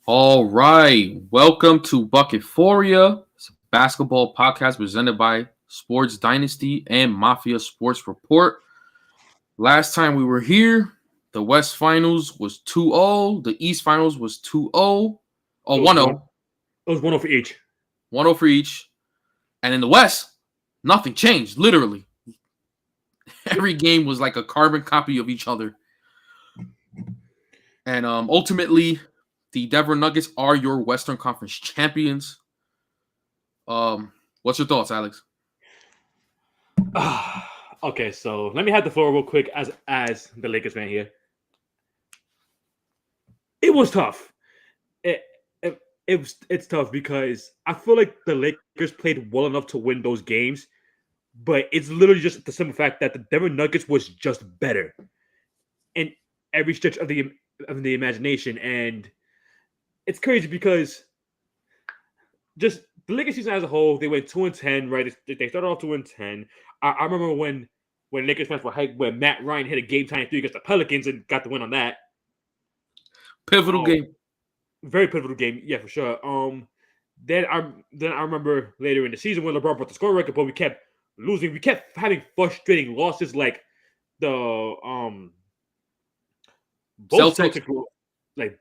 All right. Welcome to Bucketphoria. It's a basketball podcast presented by Sports Dynasty and Mafia Sports Report. Last time we were here, the West Finals was 2-0. The East Finals was 2-0. Oh, It was 1-0. one. It was 1-0 for each. 1-0 for each. And in the West, nothing changed, literally. Every game was like a carbon copy of each other. And ultimately, the Denver Nuggets are your Western Conference champions. What's your thoughts, Alex? Okay, so let me have the floor real quick as the Lakers fan here. It was tough. It's tough because I feel like the Lakers played well enough to win those games, but it's literally just the simple fact that the Denver Nuggets was just better in every stretch of the imagination, and it's crazy because just the Lakers season as a whole, they went 2-10, right? They started off 2-10. I remember when Lakers fans were hyped when Matt Ryan hit a game tying three against the Pelicans and got the win on that. Pivotal game. Very pivotal game, yeah, for sure. Then I remember later in the season when LeBron broke the score record, but we kept losing. We kept having frustrating losses, like the both Celtics.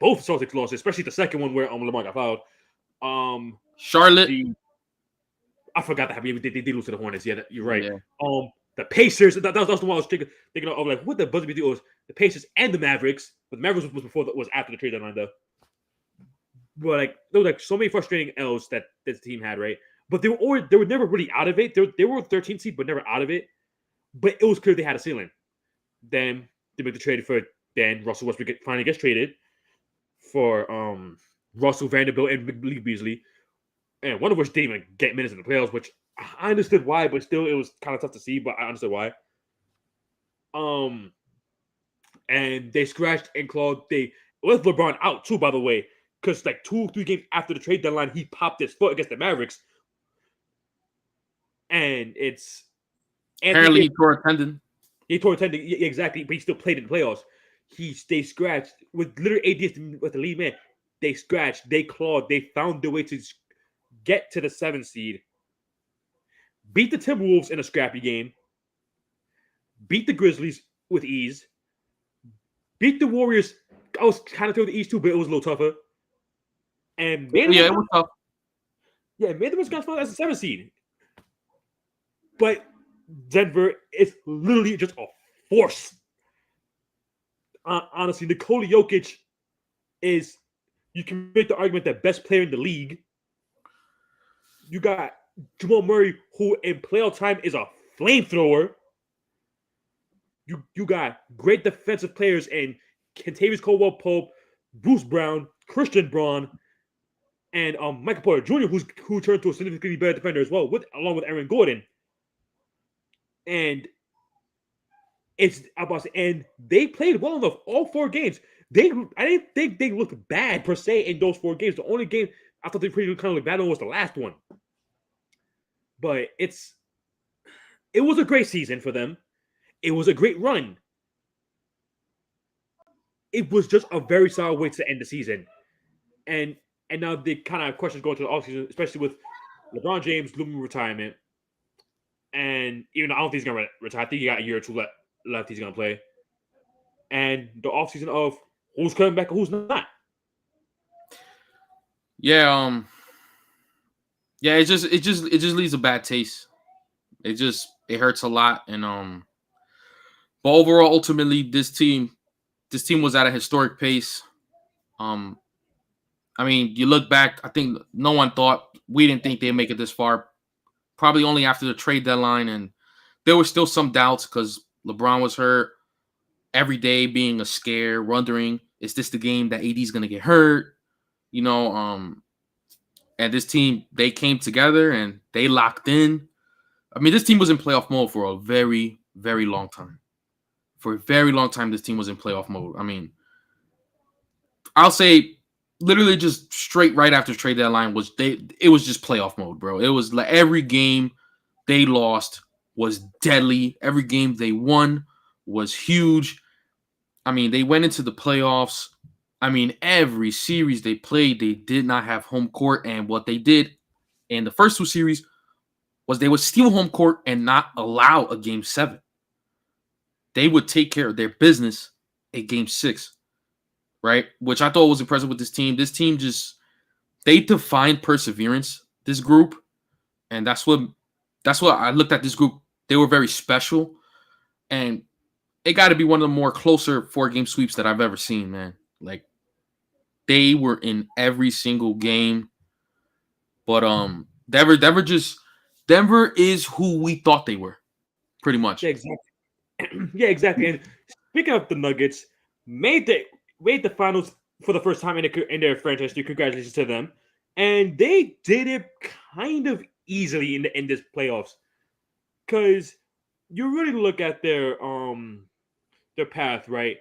both Celtics losses, especially the second one where LeBron got fouled. Charlotte. I forgot that happened. They did lose to the Hornets. Yeah, you're right. Yeah. The Pacers. That was the one I was thinking of. Like, what the buzzer beat was the Pacers and the Mavericks. But the Mavericks was after the trade deadline though. But like there were like so many frustrating L's that this team had, right? But they were never really out of it. They were 13th seed, but never out of it. But it was clear they had a ceiling. Then they make the trade for Russell Westbrook finally gets traded for Russell Vanderbilt and Malik Beasley. And one of which didn't even get minutes in the playoffs, which I understood why, but still it was kind of tough to see, but I understood why. And they scratched and clawed. They left LeBron out too, by the way, because like 2-3 games after the trade deadline, he popped his foot against the Mavericks. And it's Apparently he tore a tendon. He tore a tendon, exactly, but he still played in the playoffs. He stayed scratched with literally AD with the lead man. They scratched, they clawed, they found the way to get to the 7th seed, beat the Timberwolves in a scrappy game, beat the Grizzlies with ease, beat the Warriors. I was kind of through the ease too, but it was a little tougher. And made it was tough. Yeah, made the Wisconsin as a 7th seed. But Denver is literally just a force. Honestly, Nikola Jokic is, you can make the argument, the best player in the league. You got Jamal Murray, who in playoff time is a flamethrower. You got great defensive players in Kentavious Caldwell-Pope, Bruce Brown, Christian Braun, and Michael Porter Jr., who turned to a significantly better defender as well, along with Aaron Gordon. And they played well enough all 4 games. I didn't think they looked bad per se in those 4 games. The only game I thought they pretty kind of looked bad on was the last one. But it was a great season for them. It was a great run. It was just a very solid way to end the season. And now the kind of questions going to the offseason, especially with LeBron James looming retirement. And even though I don't think he's going to retire, I think he got a year or 2 left he's going to play. And the offseason of who's coming back and who's not. Yeah, it just leaves a bad taste. It hurts a lot, and but overall, ultimately, this team was at a historic pace. I mean, you look back, I think we didn't think they'd make it this far. Probably only after the trade deadline, and there were still some doubts because LeBron was hurt. Every day being a scare, wondering, is this the game that AD's going to get hurt? And this team, they came together and they locked in. I mean, this team was in playoff mode for a very, very long time. For a very long time, this team was in playoff mode. I mean, I'll say literally just straight right after trade deadline it was just playoff mode, bro. It was like every game they lost was deadly. Every game they won was huge. I mean, they went into the playoffs I mean, every series they played, they did not have home court. And what they did in the first 2 series was they would steal home court and not allow a game 7. They would take care of their business at game 6, right? Which I thought was impressive with this team. This team just, they defined perseverance, this group. And that's what I looked at this group. They were very special. And it got to be one of the more closer 4-game sweeps that I've ever seen, man. Like, they were in every single game. But Denver is who we thought they were, pretty much. Yeah, exactly. Yeah, exactly. And speaking of the Nuggets, made the finals for the first time in their franchise history. Congratulations to them. And they did it kind of easily in this playoffs. Because you really look at their path, right?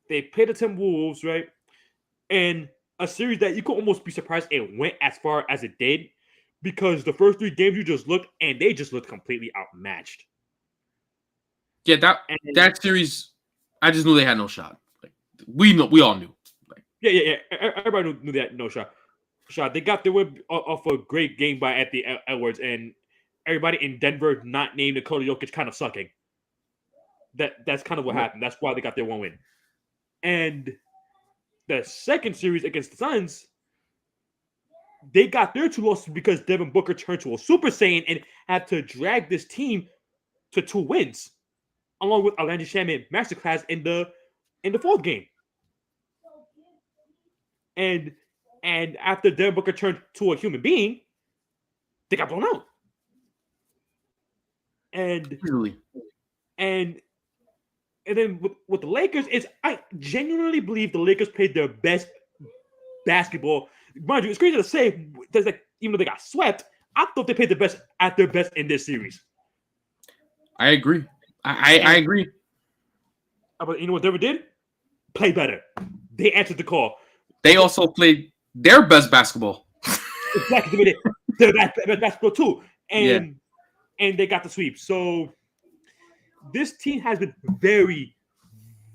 They played the Timberwolves, right? And a series that you could almost be surprised it went as far as it did, because the first 3 games you just looked and they just looked completely outmatched. Yeah, that series, I just knew they had no shot. Like, we all knew. Like, yeah. Everybody knew that no shot. They got their win off a great game by Anthony Edwards, and everybody in Denver not named Nikola Jokic kind of sucking. That's kind of what happened. That's why they got their 1 win. And the second series against the Suns, they got their 2 losses because Devin Booker turned to a Super Saiyan and had to drag this team to 2 wins, along with Orlando Shaman masterclass in the 4th game. And after Devin Booker turned to a human being, they got blown out. And really. And then with the Lakers, I genuinely believe the Lakers played their best basketball. Mind you, it's crazy to say, there's like, even though they got swept, I thought they played their best in this series. I agree. I agree. But you know what Denver did? Play better. They answered the call. They also played their best basketball. Exactly. They did their best basketball too. And they got the sweep. So this team has been very,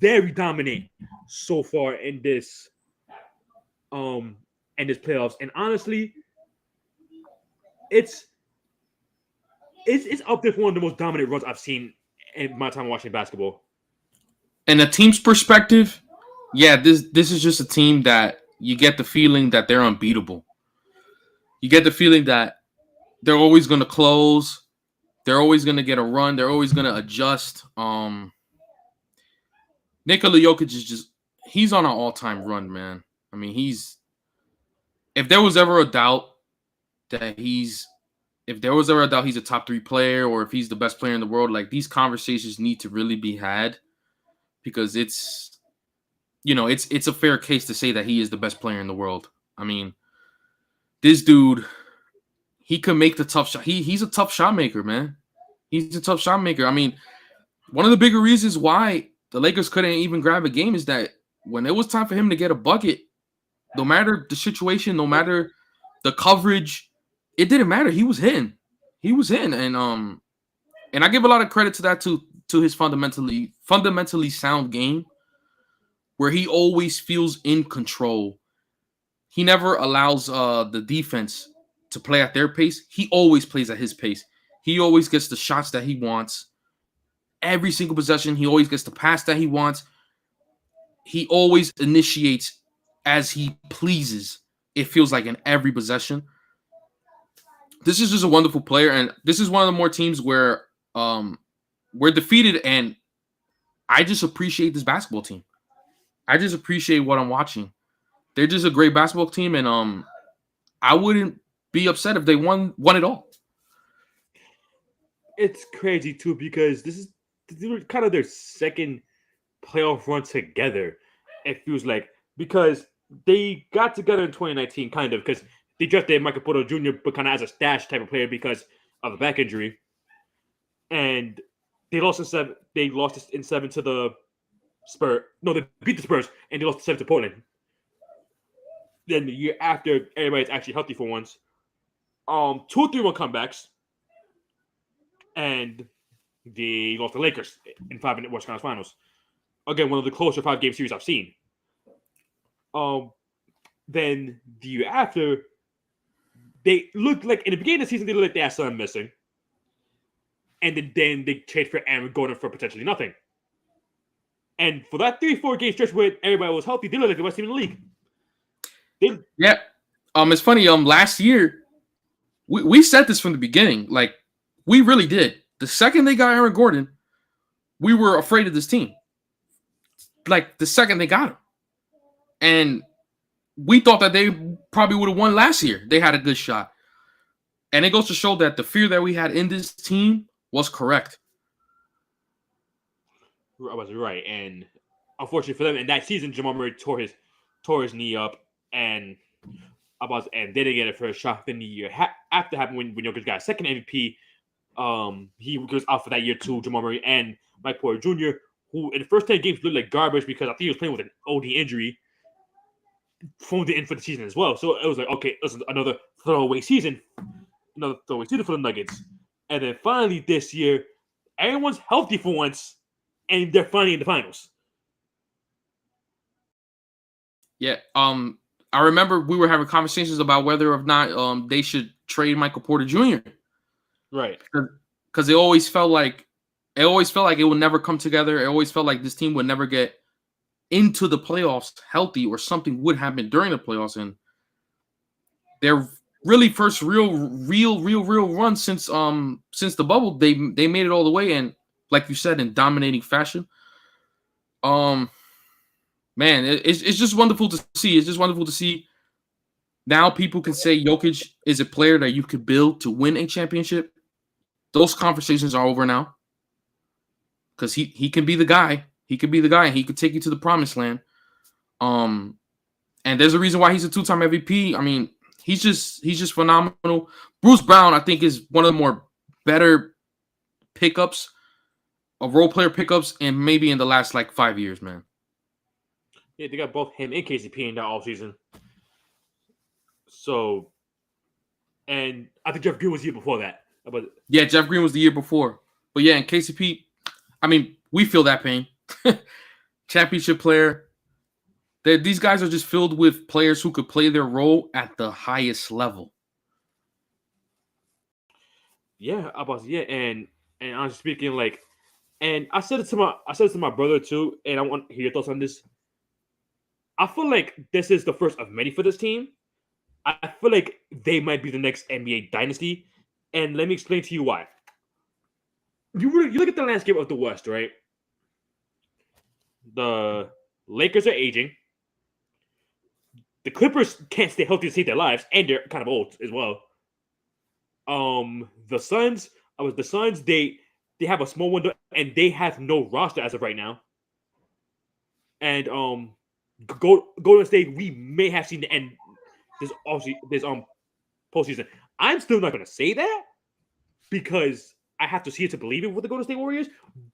very dominant so far in this playoffs. And honestly, it's up there for one of the most dominant runs I've seen in my time watching basketball. In a team's perspective, yeah, this is just a team that you get the feeling that they're unbeatable. You get the feeling that they're always going to close. They're always going to get a run. They're always going to adjust. Nikola Jokic is he's on an all-time run, man. I mean, if there was ever a doubt that he's a top 3 player or if he's the best player in the world, like, these conversations need to really be had, because it's a fair case to say that he is the best player in the world. I mean, this dude, he can make the tough shot. He's a tough shot maker, man. He's a tough shot maker. I mean, one of the bigger reasons why the Lakers couldn't even grab a game is that when it was time for him to get a bucket, no matter the situation, no matter the coverage, it didn't matter. He was hitting. And I give a lot of credit to that to his fundamentally sound game, where he always feels in control. He never allows the defense to play at their pace. He always plays at his pace. He always gets the shots that he wants. Every single possession, he always gets the pass that he wants. He always initiates as he pleases. It feels like in every possession. This is just a wonderful player, and this is one of the more teams where we're defeated, and I just appreciate this basketball team. I just appreciate what I'm watching. They're just a great basketball team, and I wouldn't be upset if they won it all. It's crazy too, because this is kind of their second playoff run together. It feels like, because they got together in 2019, kind of, because they drafted Michael Porter Jr., but kind of as a stash type of player because of a back injury, and they lost in 7. They lost in 7 to the Spurs. No, they beat the Spurs, and they lost 7 to Portland. Then the year after, everybody's actually healthy for once. 2 3-1 comebacks, and they lost the Lakers in 5 in the Western Conference Finals. Again, one of the closer 5-game series I've seen. Then the year after, they looked like in the beginning of the season they looked like they had something missing, and then they traded for Aaron Gordon for potentially nothing. And for that 3-4 game stretch where everybody was healthy, they looked like the best team in the league. Yeah. It's funny. Last year, we said this from the beginning. Like, we really did. The second they got Aaron Gordon, we were afraid of this team. Like, the second they got him. And we thought that they probably would have won last year. They had a good shot. And it goes to show that the fear that we had in this team was correct. I was right. And unfortunately for them, in that season, Jamal Murray tore his knee up. And they didn't get a first shot in the year after happened when Jokic got a second MVP. He was out for that year too, Jamal Murray and Mike Porter Jr., who in the first 10 games looked like garbage because I think he was playing with an OD injury, phoned it in for the season as well. So it was like, okay, this is another throwaway season for the Nuggets. And then finally this year, everyone's healthy for once, and they're finally in the finals. Yeah. I remember we were having conversations about whether or not they should trade Michael Porter Jr. Right. Because it always felt like it would never come together. It always felt like this team would never get into the playoffs healthy, or something would happen during the playoffs. And their really first real run since the bubble, they made it all the way, and like you said, in dominating fashion. Man, it's just wonderful to see. It's just wonderful to see. Now people can say Jokic is a player that you could build to win a championship. Those conversations are over now. Because he can be the guy. He could be the guy, and he could take you to the promised land. And there's a reason why he's a 2-time MVP. I mean, he's just phenomenal. Bruce Brown, I think, is one of the more better pickups, of role player pickups, and maybe in the last 5 years, man. Yeah, they got both him and KCP in that offseason. So, and I think Jeff Green was the year before that. But yeah, Jeff Green was the year before. But yeah, and KCP, I mean, we feel that pain. Championship player. These guys are just filled with players who could play their role at the highest level. Yeah, and honestly speaking, and I said it to my brother too, and I want to hear your thoughts on this. I feel like this is the first of many for this team. I feel like they might be the next NBA dynasty, and let me explain to you why. You look at the landscape of the West, right? The Lakers are aging. The Clippers can't stay healthy to save their lives, and they're kind of old as well. The Suns, they have a small window, and they have no roster as of right now. And Golden State, we may have seen the end. This postseason. I'm still not going to say that because I have to see it to believe it with the Golden State Warriors,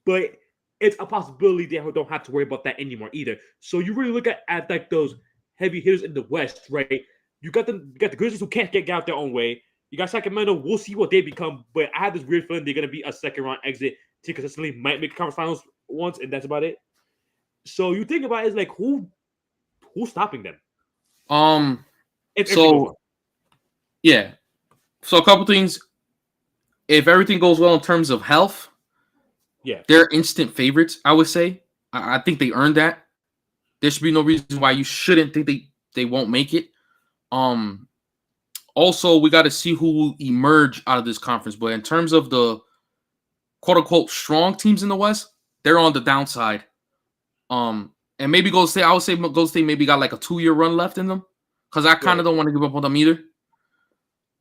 but it's a possibility they don't have to worry about that anymore either. So you really look at those heavy hitters in the West, right? You got the Grizzlies who can't get out their own way. You got Sacramento. We'll see what they become, but I have this weird feeling they're going to be a second round exit to consistently might make the conference finals once, and that's about it. So you think about it, it's who's stopping them? Yeah. So a couple things. If everything goes well in terms of health, yeah, they're instant favorites, I would say. I think they earned that. There should be no reason why you shouldn't think they won't make it. Also, we got to see who will emerge out of this conference. But in terms of the quote-unquote strong teams in the West, they're on the downside. And maybe Golden State, I would say Golden State maybe got a 2-year run left in them. Because I kind of don't want to give up on them either.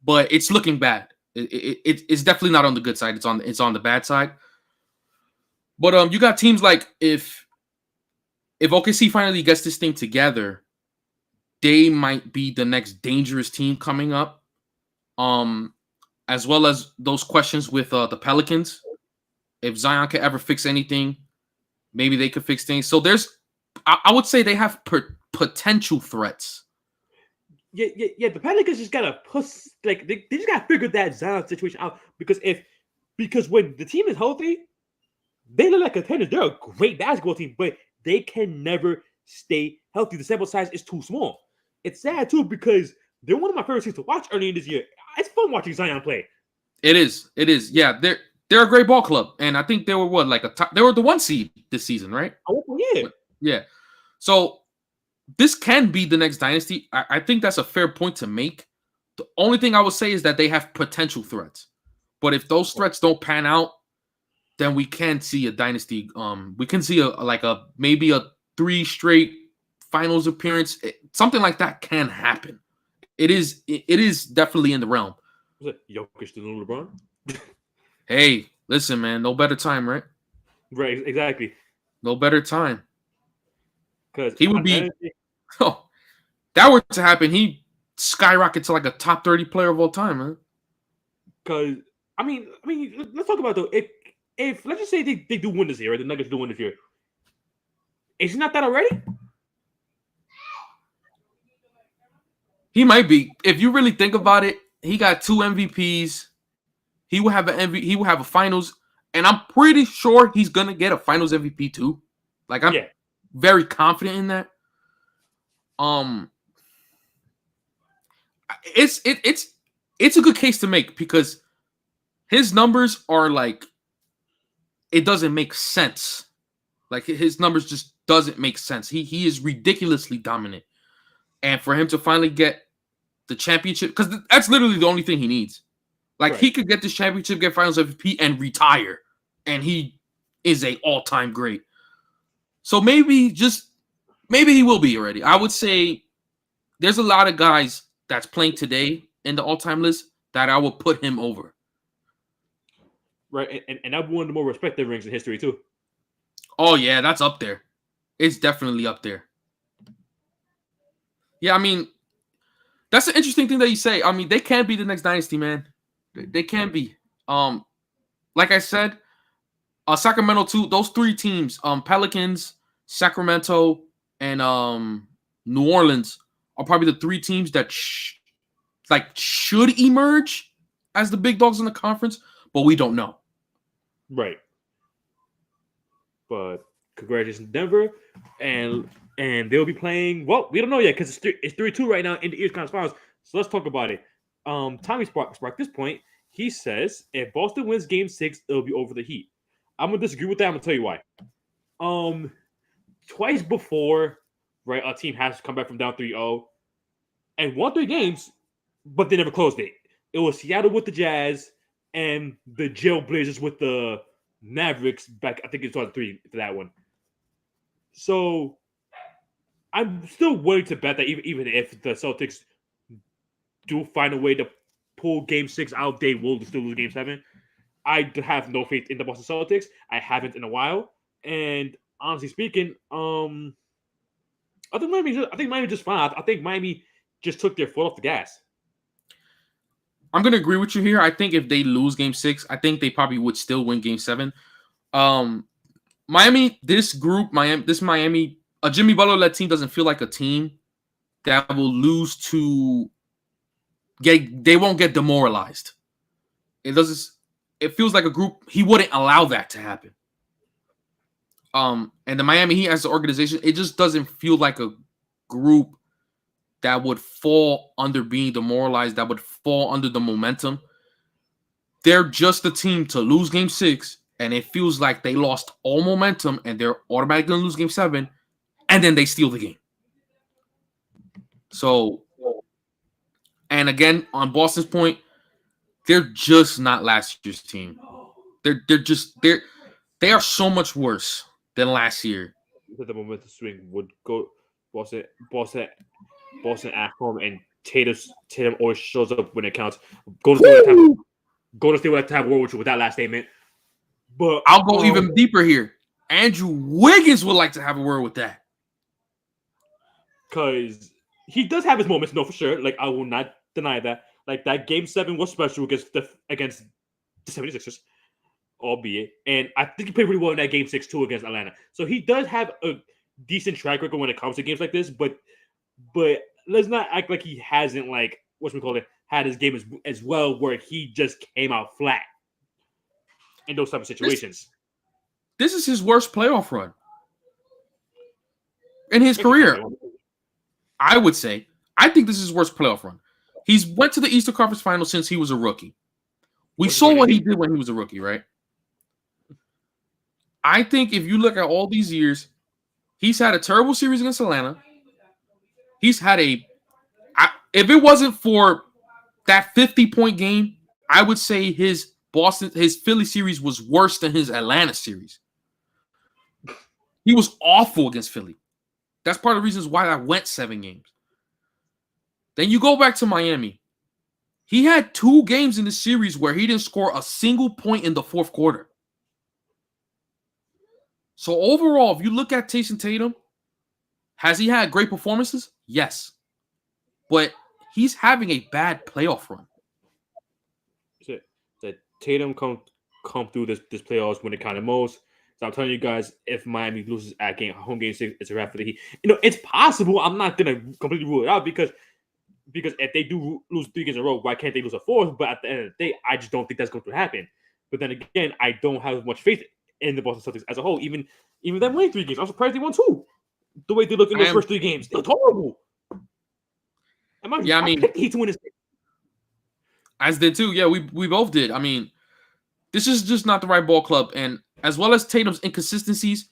But it's looking bad. It's definitely not on the good side. It's on the bad side. But you got teams like if OKC finally gets this thing together, they might be the next dangerous team coming up. As well as those questions with the Pelicans. If Zion can ever fix anything, maybe they could fix things. So I would say they have potential threats. Yeah. The Pelicans just gotta push. They just gotta figure that Zion situation out because when the team is healthy, they look like contenders. They're a great basketball team, but they can never stay healthy. The sample size is too small. It's sad too because they're one of my favorite teams to watch early in this year. It's fun watching Zion play. It is. Yeah, they're a great ball club, and I think they were they were the 1 seed this season, right? Oh yeah, yeah. So this can be the next dynasty. I think that's a fair point to make. The only thing I would say is that they have potential threats, but if those threats don't pan out, then we can see a dynasty. We can see maybe a 3 straight finals appearance. Something like that can happen. It is definitely in the realm. Was it Jokic to LeBron? Hey, listen, man, no better time, right? Right, exactly. No better time. Because he would be. Oh, that were to happen, he skyrocket to like a top 30 player of all time, man. Because I mean, let's talk about though. If let's just say they do win this year, right? The Nuggets do win this year. Is he not that already? He might be. If you really think about it, he got 2 MVPs. He will have He will have a finals, and I'm pretty sure he's gonna get a finals MVP too. Like I'm very confident in that. It's a good case to make because his numbers are like, it doesn't make sense. Like his numbers just doesn't make sense. He is ridiculously dominant, and for him to finally get the championship, because that's literally the only thing he needs. Like he could get this championship, get finals MVP, and retire, and he is a all-time great. So maybe he will be already. I would say there's a lot of guys that's playing today in the all-time list that I would put him over. Right, and that's one of the more respected rings in history too. Oh yeah, that's up there. It's definitely up there. Yeah, I mean, that's an interesting thing that you say. I mean, they can be the next dynasty, man. They can be. Like I said, Sacramento too. Those 3 teams, Pelicans, Sacramento, and New Orleans are probably the 3 teams that should emerge as the big dogs in the conference, but we don't know. Right. But congratulations, Denver, and they'll be playing. Well, we don't know yet because it's 3-2 right now in the East Conference Finals. So let's talk about it. Tommy Spark at this point, he says if Boston wins Game 6, it'll be over the Heat. I'm gonna disagree with that. I'm gonna tell you why. Twice before, right, a team has to come back from down 3-0 and won 3 games, but they never closed it. It was Seattle with the Jazz and the Jailblazers with the Mavericks back. I think it's 3 for that one. So I'm still willing to bet that even if the Celtics do find a way to pull Game 6 out, they will still lose Game 7. I have no faith in the Boston Celtics. I haven't in a while. And honestly speaking, I think Miami just fine. I think Miami just took their foot off the gas. I'm gonna agree with you here. I think if they lose Game 6, I think they probably would still win Game 7. Miami, Miami, a Jimmy Butler-led team doesn't feel like a team that will lose to they won't get demoralized. It feels like a group he wouldn't allow that to happen. And the Miami Heat as an organization, it just doesn't feel like a group that would fall under being demoralized, that would fall under the momentum. They're just a team to lose Game 6, and it feels like they lost all momentum, and they're automatically going to lose Game 7, and then they steal the game. So, and again, on Boston's point, they're just not last year's team. They are so much worse than last year. The momentum swing would go Boston at home, and Tatum always shows up when it counts. Golden State would like to have a word with that last statement. But I'll go even deeper here. Andrew Wiggins would like to have a word with that. Because he does have his moments, no, for sure. Like, I will not deny that. Like, that Game 7 was special against the 76ers, albeit. And I think he played pretty well in that Game 6, too, against Atlanta. So he does have a decent track record when it comes to games like this. But let's not act like he hasn't, like, had his game as well, where he just came out flat in those type of situations. This is his worst playoff run. in his career. I would say. I think this is his worst playoff run. He's went to the Eastern Conference Finals since he was a rookie. We saw what he did when he was a rookie, right? I think if you look at all these years, he's had a terrible series against Atlanta. He's had if it wasn't for that 50-point game, I would say his Philly series was worse than his Atlanta series. He was awful against Philly. That's part of the reasons why I went 7 games. Then you go back to Miami. He had 2 games in the series where he didn't score a single point in the fourth quarter. So overall, if you look at Jason Tatum, has he had great performances? Yes. But he's having a bad playoff run. That Tatum come through this playoffs when it counted most. So I'm telling you guys, if Miami loses at home game 6, it's a wrap for the Heat. It's possible. I'm not gonna completely rule it out because if they do lose 3 games in a row, why can't they lose a 4th? But at the end of the day, I just don't think that's going to happen. But then again, I don't have much faith in the Boston Celtics as a whole. Even them winning 3 games, I'm surprised they won 2. The way they looked in those first 3 games, they looked horrible. I picked the Heat to win this game. As did too. Yeah, we both did. I mean, this is just not the right ball club. And as well as Tatum's inconsistencies,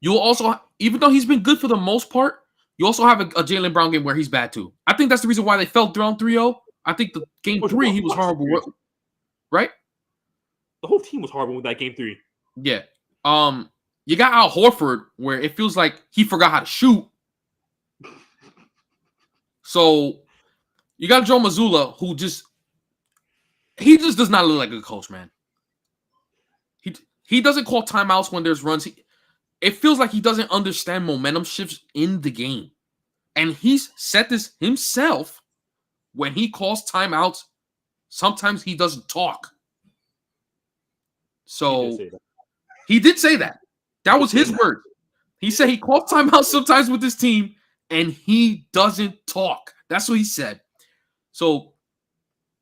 you'll also, even though he's been good for the most part, you also have a Jaylen Brown game where he's bad too. I think that's the reason why they fell down 3-0. I think the game 3, he was horrible. Right? The whole team was horrible with that game 3. Yeah. You got Al Horford where it feels like he forgot how to shoot. So you got Joe Mazzulla who just does not look like a coach, man. He doesn't call timeouts when there's runs. It feels like he doesn't understand momentum shifts in the game. And he's said this himself when he calls timeouts. Sometimes he doesn't talk. So he did say that. That was his word. He said he calls timeouts sometimes with his team and he doesn't talk. That's what he said. So,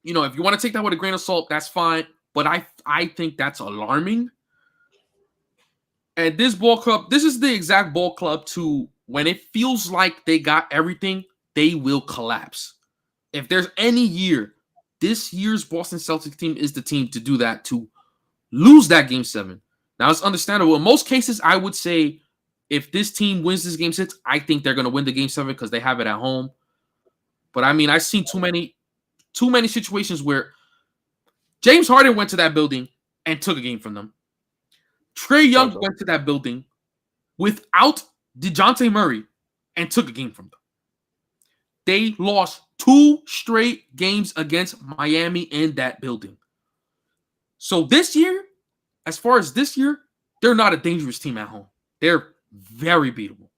if you want to take that with a grain of salt, that's fine. But I think that's alarming. And this ball club, this is the exact ball club to when it feels like they got everything, they will collapse. If there's any year, this year's Boston Celtics team is the team to do that, to lose that game 7. Now, it's understandable. In most cases, I would say if this team wins this game 6, I think they're going to win the game 7 because they have it at home. But, I mean, I've seen too many situations where James Harden went to that building and took a game from them. Trae Young went to that building without DeJounte Murray and took a game from them. They lost 2 straight games against Miami in that building. So this year, as far as this year, they're not a dangerous team at home. They're very beatable.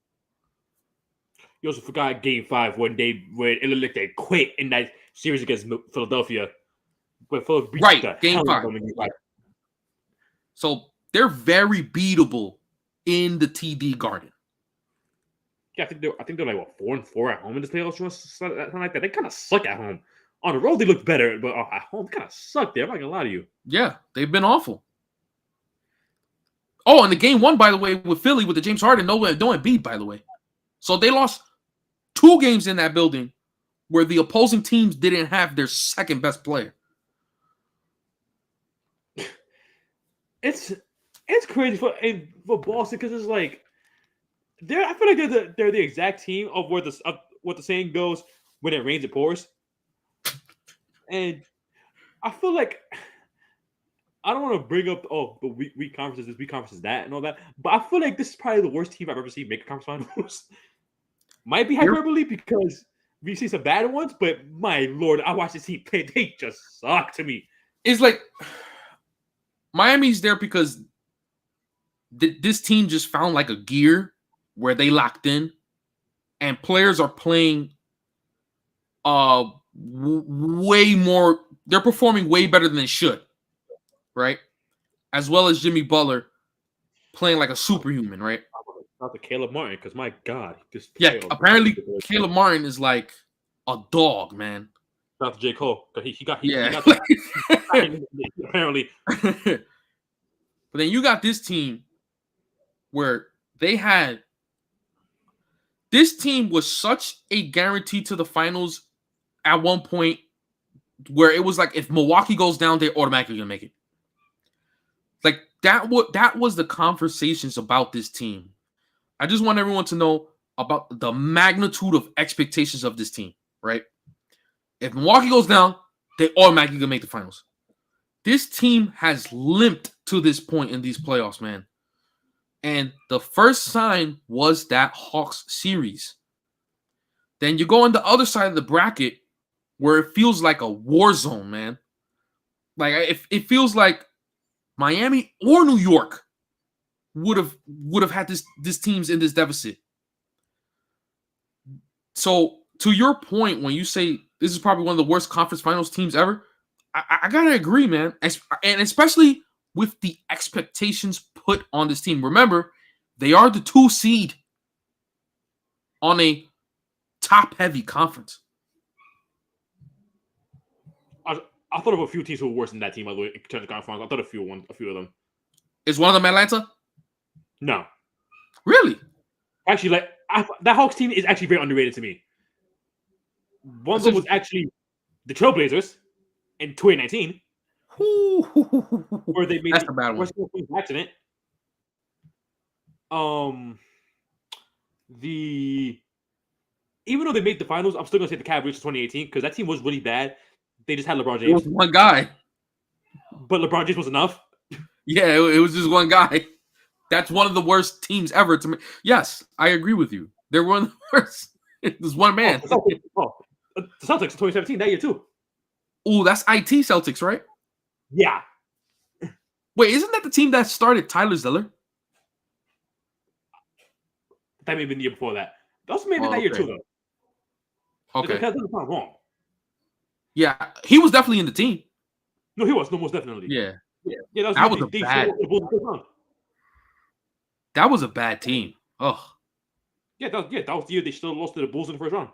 You also forgot Game 5 when it looked like they quit in that series against Philadelphia. Right, Game 5. So they're very beatable in the TD Garden. Yeah, I think they're like 4-4 at home in this playoffs, something like that. They kind of suck at home. On the road, they look better, but at home, they kind of suck there. I'm not gonna lie to you. Yeah, they've been awful. Oh, and the game 1, by the way, with Philly with the James Harden, no Embiid, by the way. So they lost 2 games in that building where the opposing teams didn't have their second best player. It's crazy for Boston because it's like I feel like they're the exact team of what the saying goes: when it rains, it pours. And I feel like I don't want to bring up the weak conferences, this weak conferences, that and all that, but I feel like this is probably the worst team I've ever seen make a conference finals. Might be hyperbole because we see some bad ones, but my lord, I watched this team play; they just suck to me. It's like Miami's there because this team just found like a gear where they locked in, and players are playing way more. They're performing way better than they should, right? As well as Jimmy Butler playing like a superhuman, right? Not the Caleb Martin, because my God, apparently Caleb Martin is like a dog, man. Not J. Cole, because he got apparently. But then you got this team where they had This team was such a guarantee to the finals at one point where it was like if Milwaukee goes down, they're automatically gonna make it. Like that was the conversations about this team. I just want everyone to know about the magnitude of expectations of this team, right? If Milwaukee goes down, they automatically gonna make the finals. This team has limped to this point in these playoffs, man. And the first sign was that Hawks series. Then you go on the other side of the bracket where it feels like a war zone, man. Like it feels like Miami or New York would have had this teams in this deficit. So to your point, when you say this is probably one of the worst conference finals teams ever, I gotta agree, man. And especially with the expectations put on this team. Remember, they are the 2 seed on a top-heavy conference. I thought of a few teams who were worse than that team. By the way, in terms of conference, I thought a few of them. Is one of them Atlanta? No, really. Actually, like that Hawks team is actually very underrated to me. One of them was actually the Trailblazers in 2019, where they made that's a bad one. Accident. Even though they made the finals, I'm still gonna say the Cavaliers in 2018 because that team was really bad. They just had LeBron James. It was one guy, but LeBron James was enough. Yeah, it was just one guy. That's one of the worst teams ever to me. Yes, I agree with you. They're one of the worst. There's one man. The Celtics in 2017 that year too. Oh, that's IT Celtics, right? Yeah. Wait, isn't that the team that started Tyler Zeller? That may have been the year before that. That also may have been that year too, though. Okay. That's not wrong. Yeah, he was definitely in the team. No, he was. No, most definitely. Yeah. That was a bad team. Oh. Yeah, that was the year they still lost to the Bulls in the first round.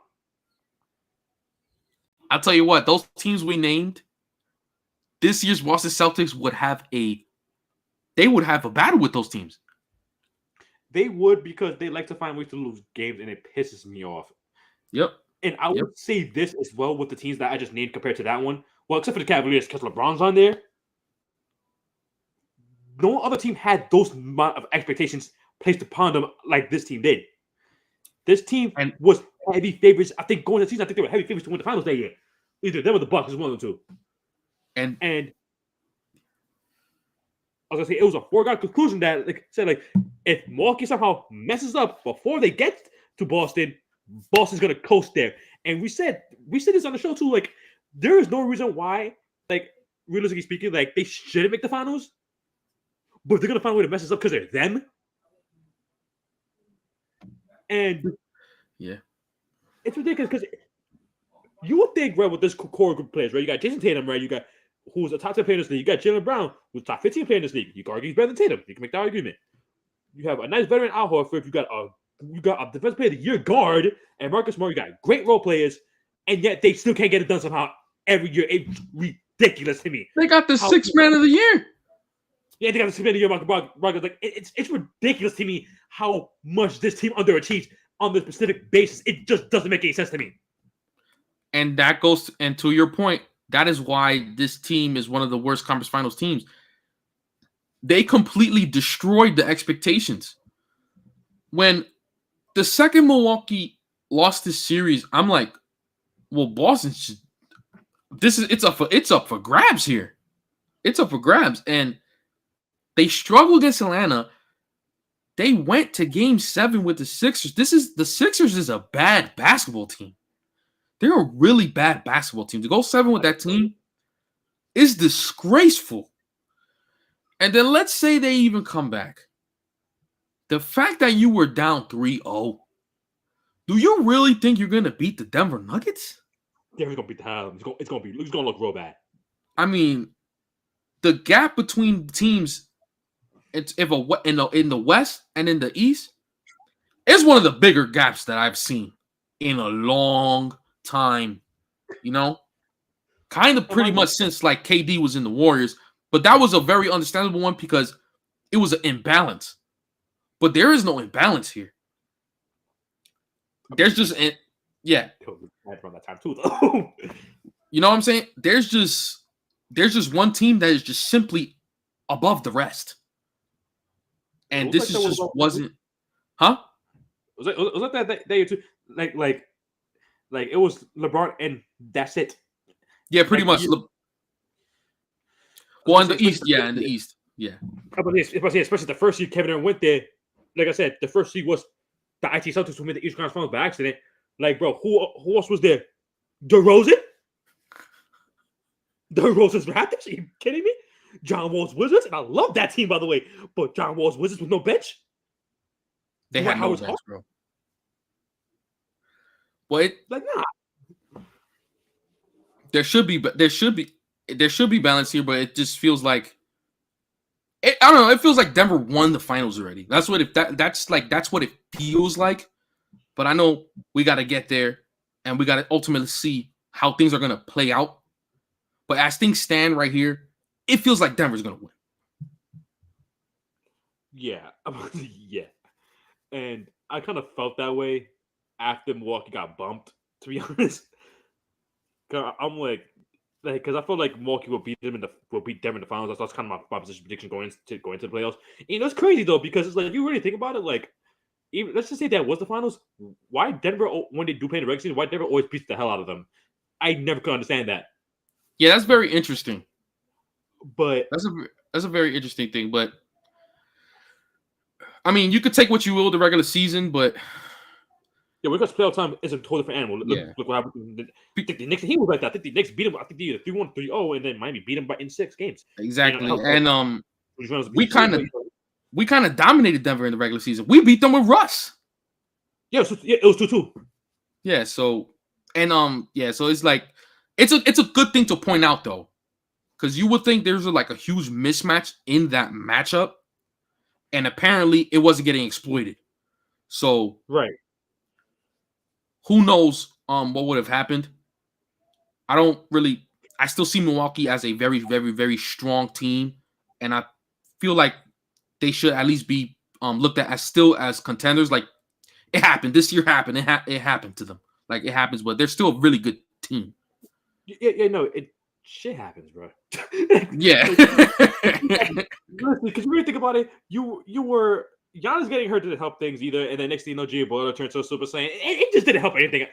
I'll tell you what, those teams we named, this year's Boston Celtics would have a battle with those teams. They would because they like to find ways to lose games, and it pisses me off. Yep. And I would say this as well with the teams that I just named compared to that one. Well, except for the Cavaliers, because LeBron's on there. No other team had those amount of expectations placed upon them like this team did. This team was heavy favorites. I think going into the season, I think they were heavy favorites to win the finals that year. Either them or the Bucks is one of the two. And I was gonna say it was a foregone conclusion that if Milwaukee somehow messes up before they get to Boston, Boston's gonna coast there. And we said this on the show too. Like, there is no reason why, like, realistically speaking, like, they shouldn't make the finals, but they're gonna find a way to mess this up because they're them. And yeah, it's ridiculous because you would think, right, with this core group of players, right? You got Jason Tatum, right? You got who's a top 10 player in this league. You got Jaylen Brown, who's a top 15 player in this league. You can argue he's better than Tatum. You can make that argument. You have a nice veteran Al Horford. You got a defensive player of the year guard and Marcus Smart. You got great role players, and yet they still can't get it done somehow every year. It's ridiculous to me. They got the sixth man of the year. Yeah, they got the sixth man of the year, Marcus. Like, it's ridiculous to me how much this team underachieves on this specific basis. It just doesn't make any sense to me. And that goes, and to your point, that is why this team is one of the worst conference finals teams. They completely destroyed the expectations. When the second Milwaukee lost this series, I'm like, well, Boston should, it's up for grabs here. It's up for grabs. And they struggled against Atlanta. They went to game 7 with the Sixers. The Sixers is a bad basketball team. They're a really bad basketball team. To go 7 with that team is disgraceful. And then let's say they even come back. The fact that you were down 3-0, do you really think you're going to beat the Denver Nuggets? Yeah, he's going to beat the hell. It's going to look real bad. I mean, the gap between teams in the West and in the East is one of the bigger gaps that I've seen in a long time, kind of pretty much since like KD was in the Warriors, but that was a very understandable one because it was an imbalance. But there is no imbalance here. there's just yeah. Around that time too, though. You know what I'm saying? There's just one team that is just simply above the rest, and this is just wasn't, huh? Was it that day or two? Like it was LeBron and that's it. Yeah, pretty much. Well, in the East, yeah, especially the first year Kevin Durant went there. Like I said, the first seed was the IT Celtics who made the East Conference Finals by accident. Like, bro, who else was there? DeRozan? DeRozan's Raptors? Are you kidding me? John Wall's Wizards? And I love that team, by the way. But John Wall's Wizards with no bench? They had no bench, bro. Well, nah. There should be balance here, but it just feels like I don't know. It feels like Denver won the finals already. That's what that's what it feels like. But I know we got to get there, and we got to ultimately see how things are gonna play out. But as things stand right here, it feels like Denver's gonna win. Yeah, yeah, and I kind of felt that way after Milwaukee got bumped. To be honest, I'm like, because I felt like Milwaukee will beat Denver in the finals. That's kind of my position prediction going into the playoffs. And it's crazy though, because it's like you really think about it, like even let's just say that was the finals. Why Denver, when they do play in the regular season, why Denver always beats the hell out of them? I never could understand that. Yeah, that's very interesting. But that's a very interesting thing. But I mean, you could take what you will the regular season, but yeah, because playoff time is a totally different animal. Look what happened. The Knicks, he was like that. I think the Knicks beat him. I think they either 3-1, 3-0, and then Miami beat him in 6 games. Exactly. You know, and we kind of dominated Denver in the regular season. We beat them with Russ. Yeah, it was 2-2. Yeah. So so it's like it's a good thing to point out though, because you would think there's like a huge mismatch in that matchup, and apparently it wasn't getting exploited. So right. Who knows what would have happened? I still see Milwaukee as a very, very, very strong team, and I feel like they should at least be looked at as contenders. Like it happened this year, happened it happened to them. Like it happens, but they're still a really good team. Yeah, no, shit happens, bro. Yeah, because you really think about it, you were Giannis getting hurt didn't help things either, and then next thing you know, Giannis turned so Super Saiyan. It just didn't help anything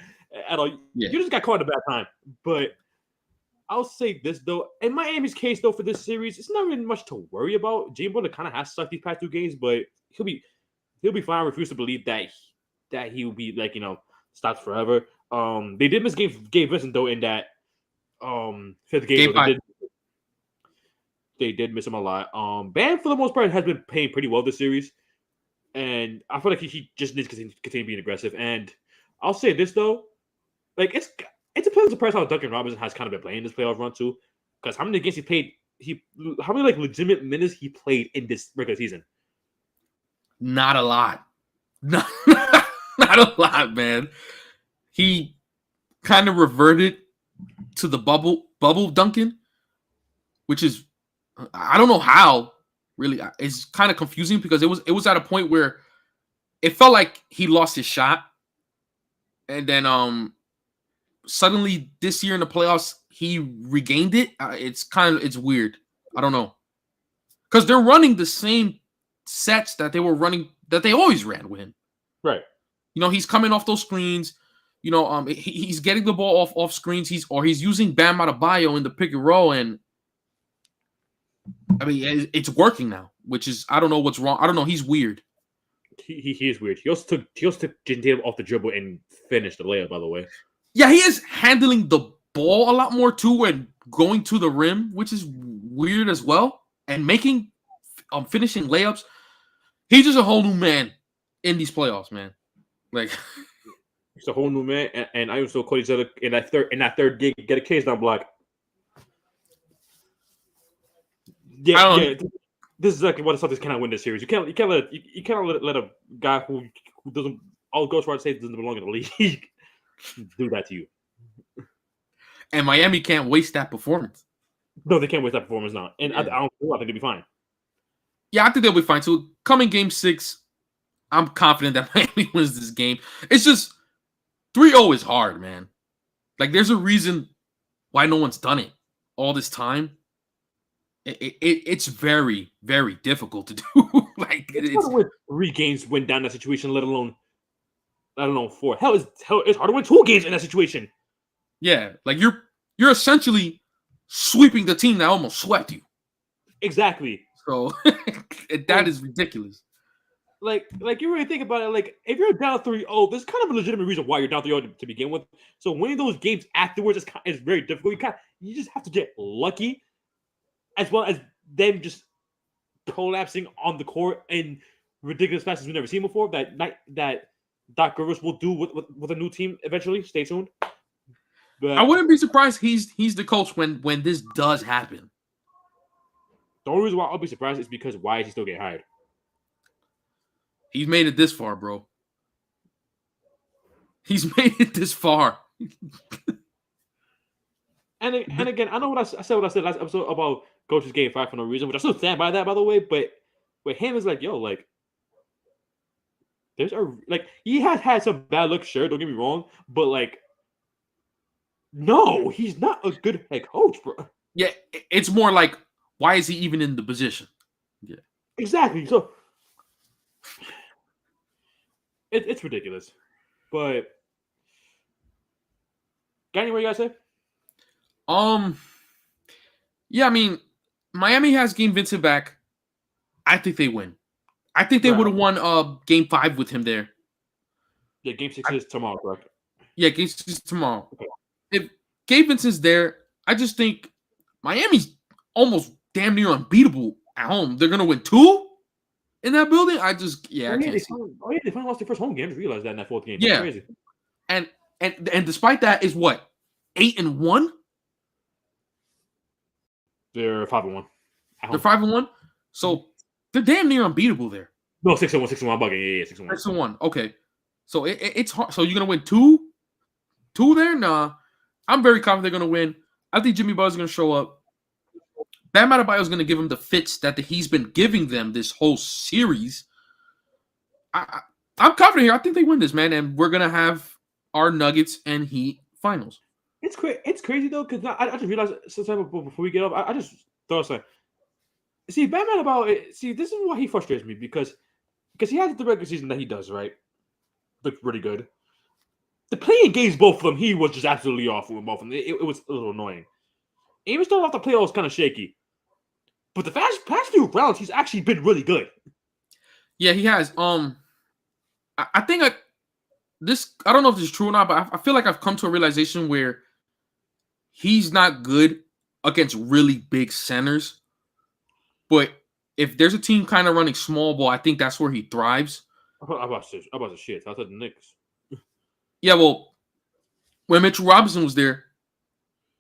at all. Yeah. You just got caught at a bad time. But I'll say this though, in Miami's case though, for this series, it's not really much to worry about. Giannis kind of has sucked these past 2 games, but he'll be fine. I refuse to believe that he will be like stopped forever. They did miss Gabe Vincent though in that 5th game. They did miss him a lot. Bam for the most part has been playing pretty well this series. And I feel like he just needs to continue being aggressive. And I'll say this though, like it's a pleasant surprise how Duncan Robinson has kind of been playing this playoff run too. Because how many games he played? How many like legitimate minutes he played in this regular season? Not a lot. Not a lot, man. He kind of reverted to the bubble Duncan, which is I don't know how. Really, it's kind of confusing because it was at a point where it felt like he lost his shot, and then suddenly this year in the playoffs he regained it. It's weird. I don't know, because they're running the same sets that they were running that they always ran with him. Right. He's coming off those screens. He's getting the ball off screens. He's using Bam Adebayo in the pick and roll, and I mean, it's working now, which is I don't know what's wrong. I don't know. He's weird. He is weird. He also took Jason Tatum off the dribble and finished the layup. By the way, yeah, he is handling the ball a lot more too and going to the rim, which is weird as well, and making finishing layups. He's just a whole new man in these playoffs, man. Like he's a whole new man, and I also call each other in that third game get a case down block. Yeah. This is exactly what the Celtics cannot win this series. You can't let a guy who doesn't all Ghost Rider says doesn't belong in the league do that to you. And Miami can't waste that performance. No, they can't waste that performance now. And yeah. I think they'll be fine. Yeah, I think they'll be fine. So coming game 6, I'm confident that Miami wins this game. It's just 3-0 is hard, man. Like, there's a reason why no one's done it all this time. It's very, very difficult to do. Like, It's hard to win 3 games, win down that situation, let alone 4. Hell, it's hard to win 2 games in that situation. Yeah, like you're essentially sweeping the team that almost swept you. Exactly. So that is ridiculous. Like you really think about it, like if you're down 3-0, there's kind of a legitimate reason why you're down 3-0 to begin with. So winning those games afterwards is very difficult. You just have to get lucky, as well as them just collapsing on the court in ridiculous fashions we've never seen before. That Doc Rivers will do with a new team eventually. Stay tuned. But I wouldn't be surprised he's the coach when this does happen. The only reason why I'll be surprised is because why is he still getting hired? He's made it this far, bro. He's made it this far. And again, I know what I said last episode about coaches getting fired for no reason, which I still stand by that, by the way. But with him, it's like, yo, like, he has had some bad looks, sure, don't get me wrong, but like, no, he's not a good head coach, bro. Yeah, it's more like, why is he even in the position? Yeah, exactly. So it's ridiculous. But got anything you guys say? Yeah, I mean, Miami has Game Vincent back. I think they win. I think they would have won Game 5 with him there. Yeah, Game 6 is tomorrow, correct? Yeah, Game 6 is tomorrow. Okay. If Gabe Vincent's there, I just think Miami's almost damn near unbeatable at home. They're gonna win 2 in that building. I can't see. They finally lost their first home game. I just realized that in that 4th game. Yeah, that's crazy. And despite that, is what 8-1. They're 5-1. They're 5-1. So they're damn near unbeatable there. No, 6-1, 6-1. I'm bugging. Yeah, 6-1. 6-1. Okay. So it's hard. So you're gonna win 2 there? Nah. I'm very confident they're gonna win. I think Jimmy Butler's gonna show up. Bam Adebayo's gonna give him the fits that he's been giving them this whole series. I'm confident here. I think they win this, man, and we're gonna have our Nuggets and Heat finals. It's crazy though, because I just realized sometime before we get up, I just thought like, see, Bam Adebayo. See, this is why he frustrates me because he has the regular season that he does, right? Looks really good. The playing games, both of them, he was just absolutely awful with both of them. It was a little annoying. Even starting off the playoffs kind of shaky. But the past few rounds, he's actually been really good. Yeah, he has. I think I don't know if this is true or not, but I feel like I've come to a realization where he's not good against really big centers. But if there's a team kind of running small ball, I think that's where he thrives. I'm about to shit. I thought the Knicks. Yeah, well, when Mitchell Robinson was there,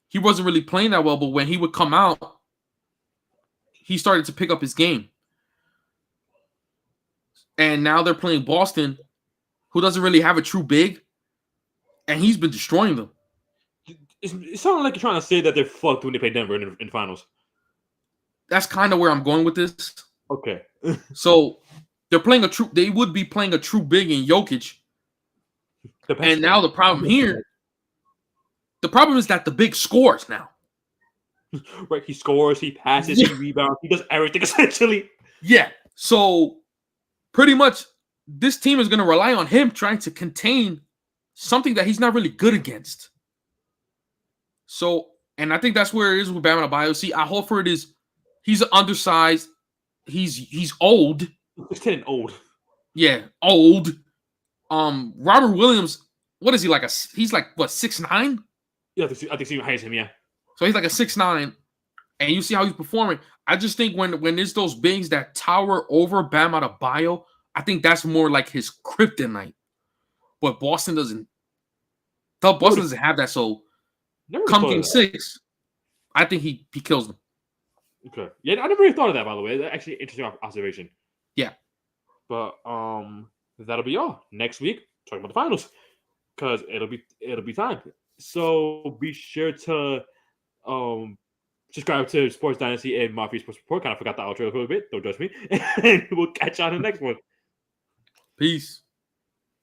he wasn't really playing that well, but when he would come out, he started to pick up his game. And now they're playing Boston, who doesn't really have a true big, and he's been destroying them. It sounds like you're trying to say that they're fucked when they play Denver in finals. That's kind of where I'm going with this. Okay. So they would be playing a true big in Jokic. And now the problem is that the big scores now. Right, he scores, he passes, he rebounds, he does everything essentially. Yeah. So pretty much this team is going to rely on him trying to contain something that he's not really good against. So, and I think that's where it is with Bam Adebayo. See, Al Horford he's undersized. He's old. He's 10 and old. Yeah, old. Robert Williams, what is he like? He's like what, 6'9"? Yeah, I think he hires him. Yeah. So he's like a 6'9", and you see how he's performing. I just think when there's those bigs that tower over Bam Adebayo, I think that's more like his kryptonite. But Boston doesn't. Boston doesn't have that. So come Game 6, I think he kills them. Okay. Yeah, I never really thought of that. By the way, that's actually an interesting observation. Yeah. But that'll be all. Next week, talking about the finals, because it'll be time. So be sure to subscribe to Sports Dynasty and Mafia Sports Report. Kind of forgot the outro a little bit. Don't judge me. And we'll catch you on the next one. Peace.